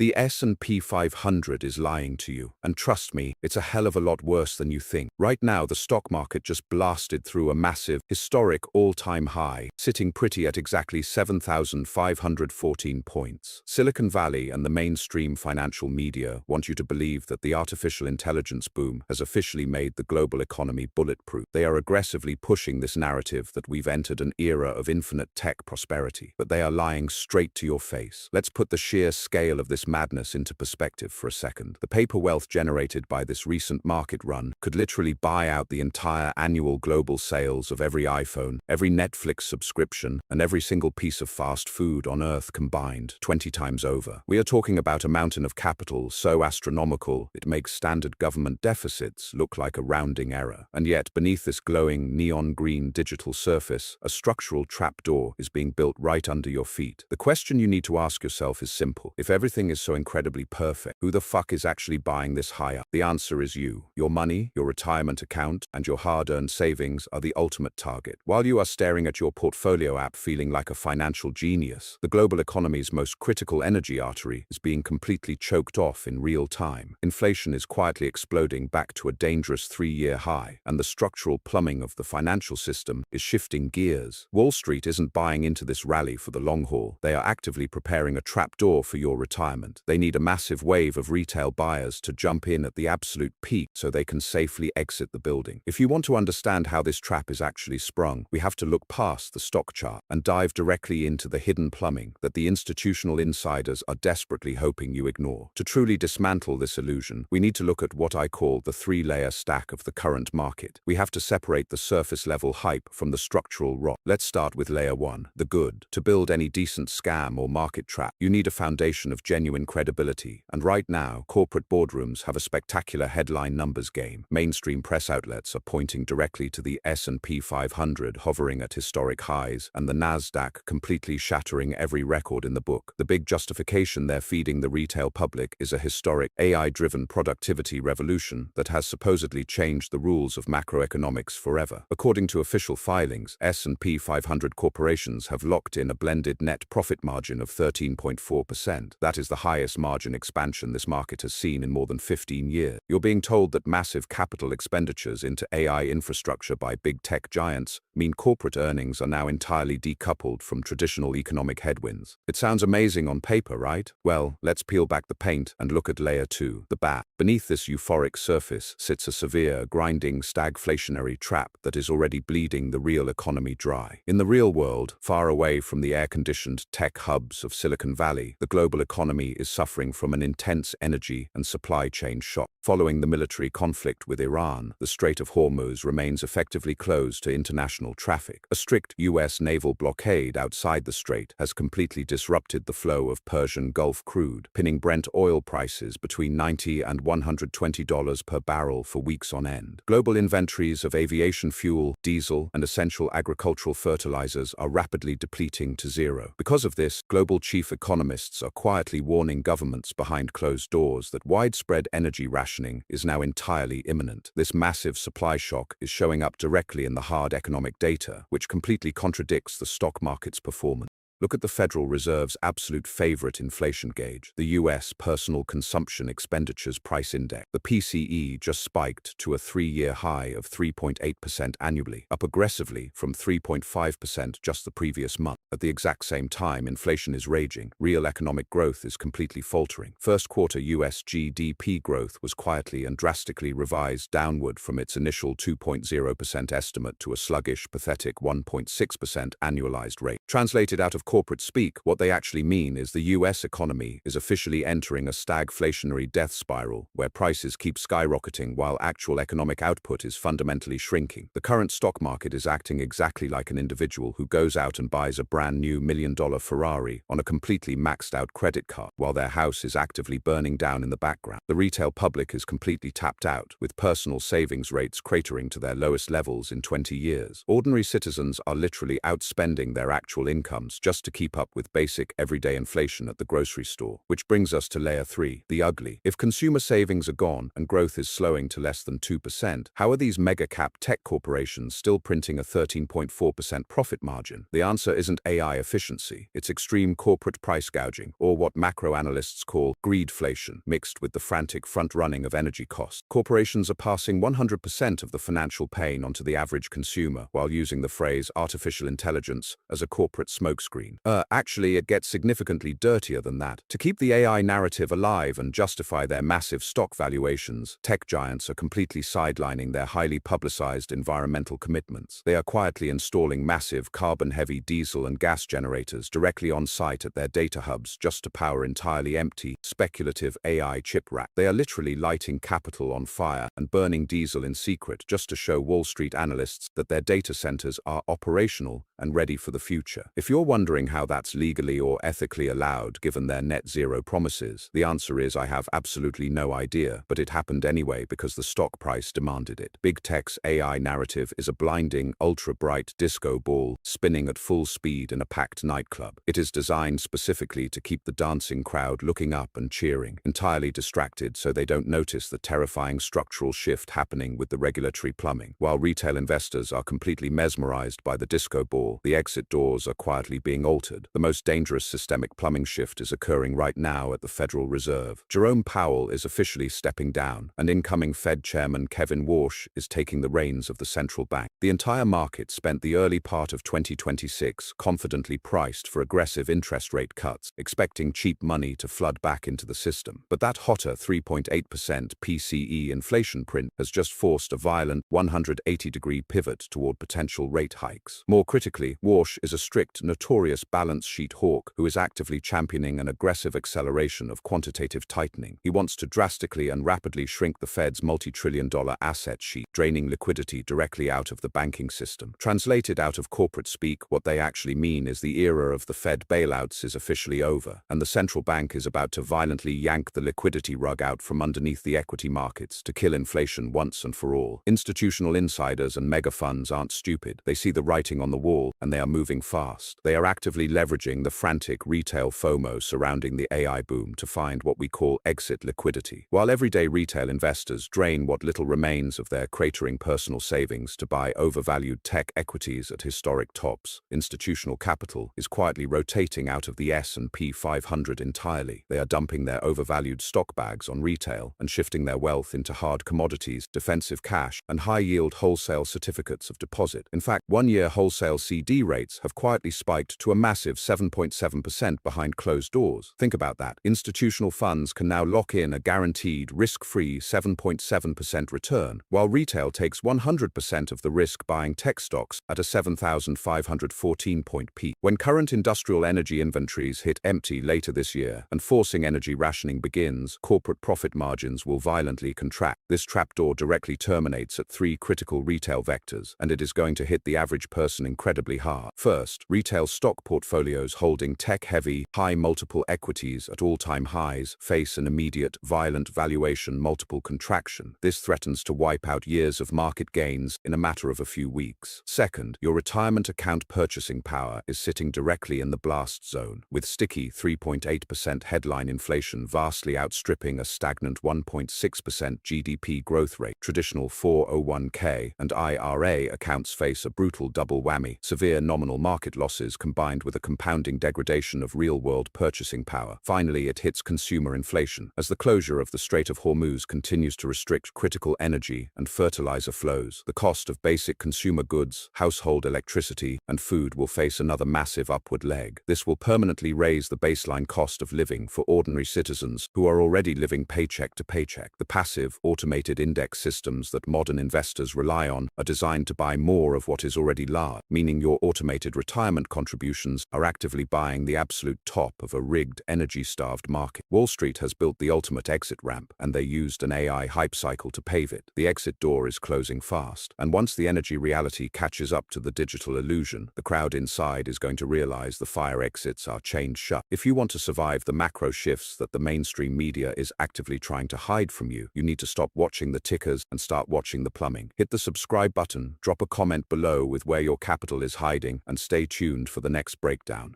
The S&P 500 is lying to you. And trust me, it's a hell of a lot worse than you think. Right now, the stock market just blasted through a massive, historic all-time high, sitting pretty at exactly 7,514 points. Silicon Valley and the mainstream financial media want you to believe that the artificial intelligence boom has officially made the global economy bulletproof. They are aggressively pushing this narrative that we've entered an era of infinite tech prosperity, but they are lying straight to your face. Let's put the sheer scale of this madness into perspective for a second. The paper wealth generated by this recent market run could literally buy out the entire annual global sales of every iPhone, every Netflix subscription, and every single piece of fast food on Earth combined, 20 times over. We are talking about a mountain of capital so astronomical it makes standard government deficits look like a rounding error. And yet, beneath this glowing neon green digital surface, a structural trapdoor is being built right under your feet. The question you need to ask yourself is simple. If everything is so incredibly perfect, who the fuck is actually buying this high up? The answer is you. Your money, your retirement account, and your hard-earned savings are the ultimate target. While you are staring at your portfolio app feeling like a financial genius, the global economy's most critical energy artery is being completely choked off in real time. Inflation is quietly exploding back to a dangerous 3-year high, and the structural plumbing of the financial system is shifting gears. Wall Street isn't buying into this rally for the long haul. They are actively preparing a trapdoor for your retirement. They need a massive wave of retail buyers to jump in at the absolute peak so they can safely exit the building. If you want to understand how this trap is actually sprung, we have to look past the stock chart and dive directly into the hidden plumbing that the institutional insiders are desperately hoping you ignore. To truly dismantle this illusion, we need to look at what I call the 3-layer stack of the current market. We have to separate the surface-level hype from the structural rot. Let's start with layer 1, the good. To build any decent scam or market trap, you need a foundation of genuine credibility. And right now, corporate boardrooms have a spectacular headline numbers game. Mainstream press outlets are pointing directly to the S&P 500 hovering at historic highs and the Nasdaq completely shattering every record in the book. The big justification they're feeding the retail public is a historic AI-driven productivity revolution that has supposedly changed the rules of macroeconomics forever. According to official filings, S&P 500 corporations have locked in a blended net profit margin of 13.4%. That is the highest margin expansion this market has seen in more than 15 years. You're being told that massive capital expenditures into AI infrastructure by big tech giants mean corporate earnings are now entirely decoupled from traditional economic headwinds. It sounds amazing on paper, right? Well, let's peel back the paint and look at layer 2, the bat. Beneath this euphoric surface sits a severe, grinding, stagflationary trap that is already bleeding the real economy dry. In the real world, far away from the air-conditioned tech hubs of Silicon Valley, the global economy is suffering from an intense energy and supply chain shock. Following the military conflict with Iran, the Strait of Hormuz remains effectively closed to international traffic. A strict U.S. naval blockade outside the strait has completely disrupted the flow of Persian Gulf crude, pinning Brent oil prices between $90 and $120 per barrel for weeks on end. Global inventories of aviation fuel, diesel, and essential agricultural fertilizers are rapidly depleting to zero. Because of this, global chief economists are quietly warning governments behind closed doors that widespread energy rationing is now entirely imminent. This massive supply shock is showing up directly in the hard economic data, which completely contradicts the stock market's performance. Look at the Federal Reserve's absolute favorite inflation gauge, the U.S. Personal Consumption Expenditures Price Index. The PCE just spiked to a 3-year high of 3.8% annually, up aggressively from 3.5% just the previous month. At the exact same time inflation is raging, real economic growth is completely faltering. First quarter U.S. GDP growth was quietly and drastically revised downward from its initial 2.0% estimate to a sluggish, pathetic 1.6% annualized rate. Translated out of corporate speak, what they actually mean is the US economy is officially entering a stagflationary death spiral where prices keep skyrocketing while actual economic output is fundamentally shrinking. The current stock market is acting exactly like an individual who goes out and buys a brand new $1 million Ferrari on a completely maxed out credit card while their house is actively burning down in the background. The retail public is completely tapped out, with personal savings rates cratering to their lowest levels in 20 years. Ordinary citizens are literally outspending their actual incomes just just to keep up with basic everyday inflation at the grocery store. Which brings us to layer 3, the ugly. If consumer savings are gone and growth is slowing to less than 2%, how are these mega-cap tech corporations still printing a 13.4% profit margin? The answer isn't AI efficiency, it's extreme corporate price gouging, or what macro analysts call greedflation, mixed with the frantic front-running of energy costs. Corporations are passing 100% of the financial pain onto the average consumer while using the phrase artificial intelligence as a corporate smokescreen. Actually, it gets significantly dirtier than that. To keep the AI narrative alive and justify their massive stock valuations, tech giants are completely sidelining their highly publicized environmental commitments. They are quietly installing massive carbon-heavy diesel and gas generators directly on site at their data hubs just to power entirely empty, speculative AI chip racks. They are literally lighting capital on fire and burning diesel in secret just to show Wall Street analysts that their data centers are operational and ready for the future. If you're wondering how that's legally or ethically allowed given their net zero promises, the answer is I have absolutely no idea, but it happened anyway because the stock price demanded it. Big Tech's AI narrative is a blinding, ultra-bright disco ball spinning at full speed in a packed nightclub. It is designed specifically to keep the dancing crowd looking up and cheering, entirely distracted so they don't notice the terrifying structural shift happening with the regulatory plumbing. While retail investors are completely mesmerized by the disco ball, the exit doors are quietly being altered. The most dangerous systemic plumbing shift is occurring right now at the Federal Reserve. Jerome Powell is officially stepping down, and incoming Fed Chairman Kevin Warsh is taking the reins of the central bank. The entire market spent the early part of 2026 confidently priced for aggressive interest rate cuts, expecting cheap money to flood back into the system. But that hotter 3.8% PCE inflation print has just forced a violent 180-degree pivot toward potential rate hikes. More critically, Warsh is a strict, notorious balance sheet hawk who is actively championing an aggressive acceleration of quantitative tightening. He wants to drastically and rapidly shrink the Fed's multi-trillion-dollar asset sheet, draining liquidity directly out of the banking system. Translated out of corporate speak, what they actually mean is the era of the Fed bailouts is officially over, and the central bank is about to violently yank the liquidity rug out from underneath the equity markets to kill inflation once and for all. Institutional insiders and mega funds aren't stupid. They see the writing on the wall, and they are moving fast. They are actively leveraging the frantic retail FOMO surrounding the AI boom to find what we call exit liquidity. While everyday retail investors drain what little remains of their cratering personal savings to buy overvalued tech equities at historic tops, institutional capital is quietly rotating out of the S&P 500 entirely. They are dumping their overvalued stock bags on retail and shifting their wealth into hard commodities, defensive cash, and high-yield wholesale certificates of deposit. In fact, one-year wholesale CD rates have quietly spiked to a massive 7.7% behind closed doors. Think about that. Institutional funds can now lock in a guaranteed, risk-free 7.7% return, while retail takes 100% of the risk buying tech stocks at a 7,514-point peak. When current industrial energy inventories hit empty later this year and forcing energy rationing begins, corporate profit margins will violently contract. This trapdoor directly terminates at 3 critical retail vectors, and it is going to hit the average person incredibly hard. First, retail stock portfolios holding tech-heavy, high-multiple equities at all-time highs face an immediate, violent valuation multiple contraction. This threatens to wipe out years of market gains in a matter of a few weeks. Second, your retirement account purchasing power is sitting directly in the blast zone, with sticky 3.8% headline inflation vastly outstripping a stagnant 1.6% GDP growth rate. Traditional 401k and IRA accounts face a brutal double whammy: severe nominal market losses combined with a compounding degradation of real-world purchasing power. Finally, it hits consumer inflation. As the closure of the Strait of Hormuz continues to restrict critical energy and fertilizer flows, the cost of basic consumer goods, household electricity, and food will face another massive upward leg. This will permanently raise the baseline cost of living for ordinary citizens who are already living paycheck to paycheck. The passive, automated index systems that modern investors rely on are designed to buy more of what is already large, meaning your automated retirement contributions are actively buying the absolute top of a rigged, energy-starved market. Wall Street has built the ultimate exit ramp, and they used an AI hype cycle to pave it. The exit door is closing fast, and once the energy reality catches up to the digital illusion, the crowd inside is going to realize the fire exits are chained shut. If you want to survive the macro shifts that the mainstream media is actively trying to hide from you, you need to stop watching the tickers and start watching the plumbing. Hit the subscribe button, drop a comment below with where your capital is hiding, and stay tuned for the next breakdown.